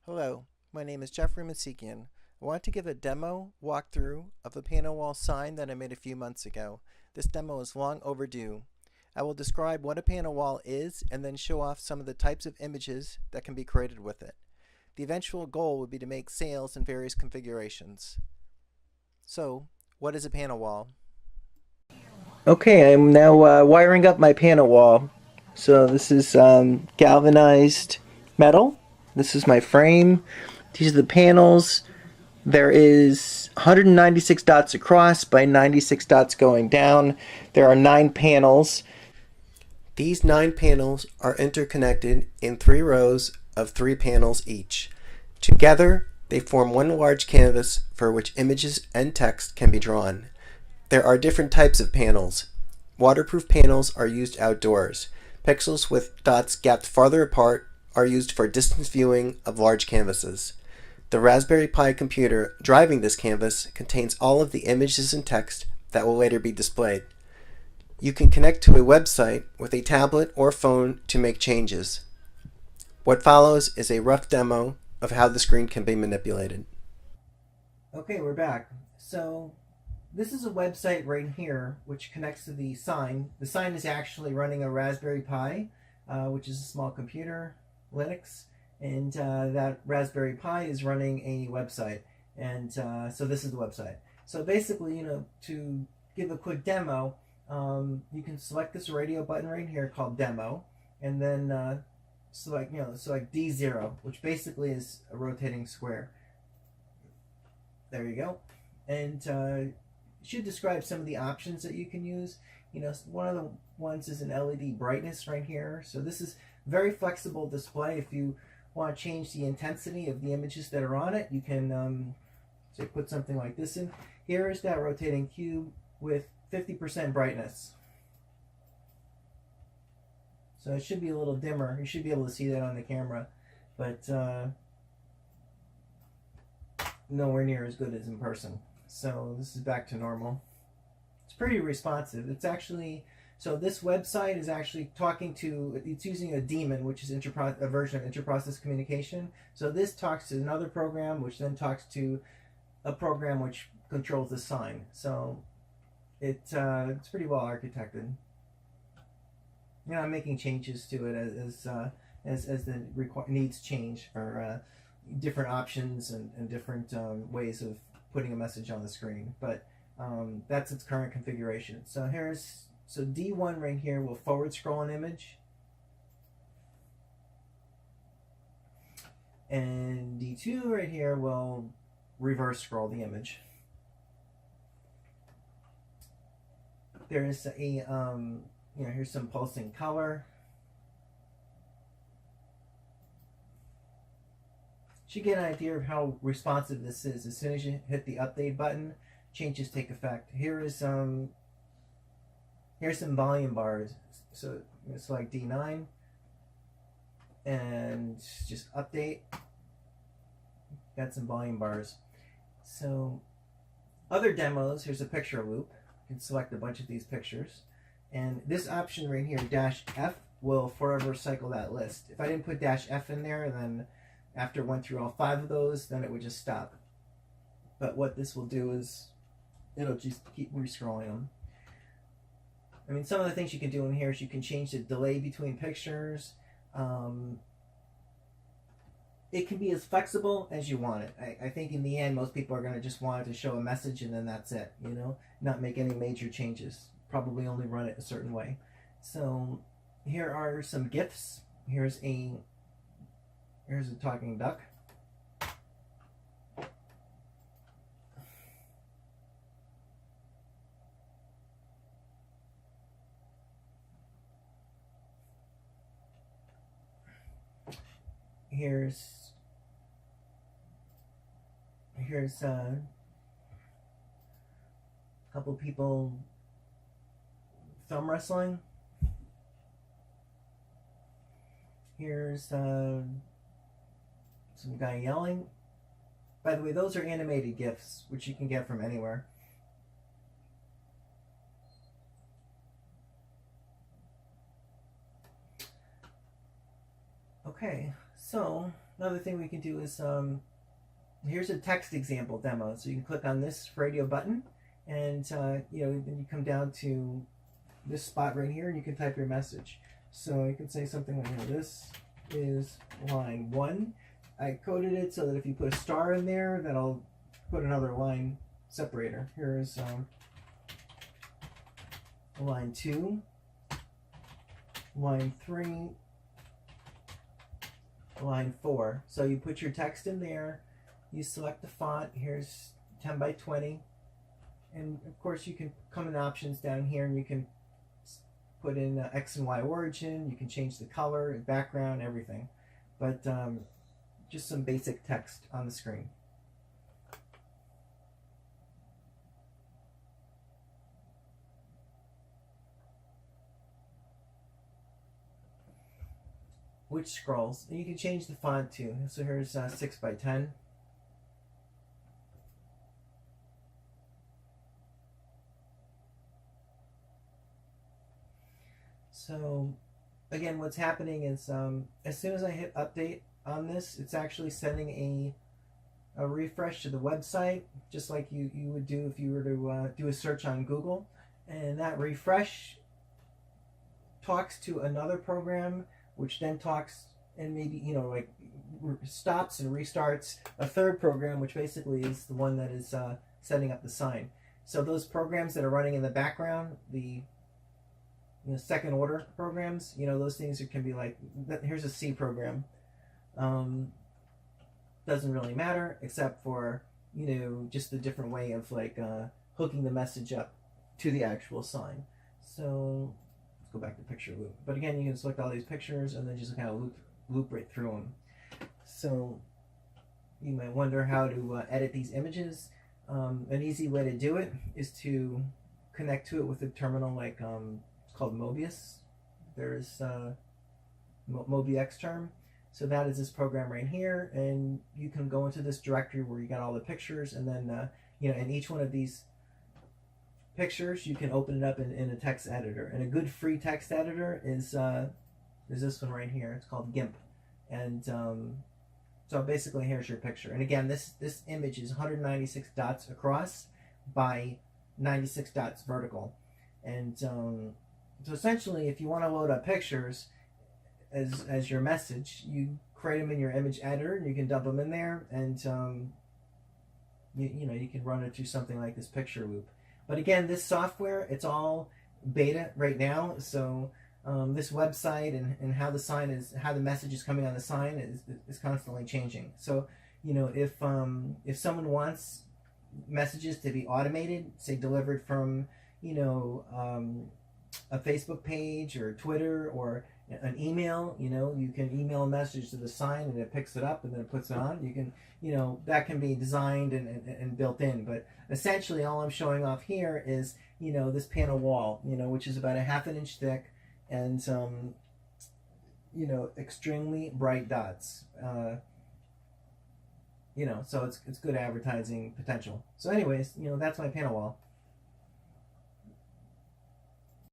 Hello, my name is Jeffrey Masikian. I want to give a demo walkthrough of a panel wall sign that I made a few months ago. This demo is long overdue. I will describe what a panel wall is and then show off some of the types of images that can be created with it. The eventual goal would be to make sales in various configurations. So, what is a panel wall? Okay, I'm now wiring up my panel wall. So this is galvanized metal. This is my frame. These are the panels. There is 196 dots across by 96 dots going down. There are 9 panels. These 9 panels are interconnected in 3 rows of 3 panels each. Together, they form one large canvas for which images and text can be drawn. There are different types of panels. Waterproof panels are used outdoors. Pixels with dots gapped farther apart are used for distance viewing of large canvases. The Raspberry Pi computer driving this canvas contains all of the images and text that will later be displayed. You can connect to a website with a tablet or phone to make changes. What follows is a rough demo of how the screen can be manipulated. Okay, we're back. So this is a website right here which connects to the sign. The sign is actually running a Raspberry Pi, which is a small computer, Linux, and that Raspberry Pi is running a website. And so this is the website. So basically, to give a quick demo, you can select this radio button right here called Demo, and then select D0, which basically is a rotating square. There you go. And it should describe some of the options that you can use. One of the ones is an LED brightness right here. So this is very flexible display. If you want to change the intensity of the images that are on it, you can say put something like this in. Here is that rotating cube with 50% brightness. So it should be a little dimmer. You should be able to see that on the camera, but nowhere near as good as in person. So this is back to normal. It's pretty responsive. It's actually, so this website is actually it's using a daemon, which is a version of interprocess communication. So this talks to another program, which then talks to a program which controls the sign. So it's pretty well architected. I'm making changes to it as the needs change for different options and different ways of putting a message on the screen. But that's its current configuration. So D1 right here will forward scroll an image, and D2 right here will reverse scroll the image. There is a here's some pulsing color. You get an idea of how responsive this is. As soon as you hit the update button, changes take effect. Here's some volume bars. So select D9 and just update. Got some volume bars. So other demos, here's a picture loop. You can select a bunch of these pictures. And this option right here, -F, will forever cycle that list. If I didn't put -F in there, then after it went through all 5 of those, then it would just stop. But what this will do is it'll just keep re-scrolling them. I mean, some of the things you can do in here is you can change the delay between pictures. It can be as flexible as you want it. I think in the end, most people are going to just want it to show a message and then that's it, not make any major changes. Probably only run it a certain way. So here are some GIFs. Here's a talking duck. Here's a couple people thumb wrestling. Here's some guy yelling. By the way, those are animated GIFs, which you can get from anywhere. Okay, so another thing we can do is here's a text example demo. So you can click on this radio button, and then you come down to this spot right here, and you can type your message. So you can say something like, this is line 1. I coded it so that if you put a star in there, that'll put another line separator. Here's line 2, line 3, line 4. So you put your text in there, you select the font. Here's 10 by 20, and of course you can come in options down here, and you can put in X and Y origin. You can change the color, background, everything. But just some basic text on the screen. Which scrolls. And you can change the font too. So here's 6 by 10. So again, what's happening is as soon as I hit update on this, it's actually sending a refresh to the website, just like you would do if you were to do a search on Google. And that refresh talks to another program, which then talks and maybe, like stops and restarts a third program, which basically is the one that is setting up the sign. So those programs that are running in the background, the second order programs, those things can be like, here's a C program. Doesn't really matter except for, just a different way of like hooking the message up to the actual sign. So let's go back to picture loop. But again, you can select all these pictures and then just kind of loop right through them. So you might wonder how to edit these images. An easy way to do it is to connect to it with a terminal like it's called Mobius. There's MobiXterm. So that is this program right here, and you can go into this directory where you got all the pictures, and then in each one of these pictures you can open it up in a text editor. And a good free text editor is this one right here. It's called GIMP. And so basically here's your picture. And again, this image is 196 dots across by 96 dots vertical. And so essentially, if you want to load up pictures as your message, you create them in your image editor, and you can dump them in there, and you can run it through something like this picture loop. But again, this software, it's all beta right now, so this website and how the message is coming on the sign is constantly changing. So if someone wants messages to be automated, say delivered from a Facebook page or Twitter or an email, you can email a message to the sign and it picks it up and then it puts it on. You can, that can be designed and built in. But essentially all I'm showing off here is, this panel wall, which is about a ½ inch thick, and extremely bright dots. So it's good advertising potential. So anyways, that's my panel wall.